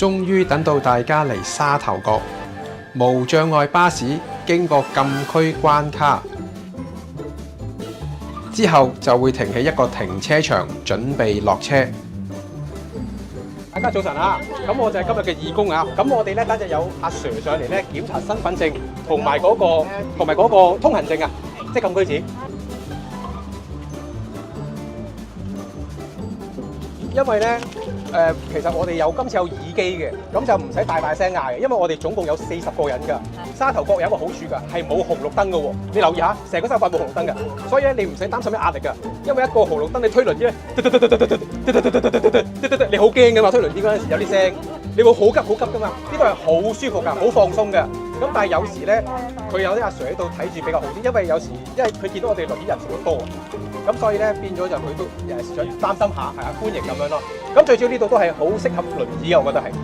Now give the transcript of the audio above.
終於等到大家嚟沙頭角，無障礙巴士經過禁區關卡之後，就會停喺一個停車場，準備落車。大家早晨啊！咁我就係今日嘅義工啊！咁我哋咧等陣有阿 Sir 上嚟咧檢查身份證同埋嗰個通行證啊，即係禁區紙。因為咧其實我哋今次有耳機嘅，咁就唔使大聲嗌嘅，因為我哋總共有40個人㗎。沙頭角有一個好處㗎，係冇紅綠燈㗎喎。你留意下，成個沙頭角冇紅綠燈㗎，所以咧你唔使擔心咩壓力㗎。因為一個紅綠燈你推輪機咧，你好驚㗎嘛，推輪機嗰陣時有啲聲，你會好急㗎嘛。呢度係好舒服㗎，好放鬆㗎。咁但係有時咧，佢有啲阿 Sir 喺度睇住比較好啲，因為佢見到我哋輪椅人數多，咁所以咧變咗就佢都想擔心下，係啊，歡迎咁樣咯。咁最主要呢度都係好適合輪椅嘅，我覺得係。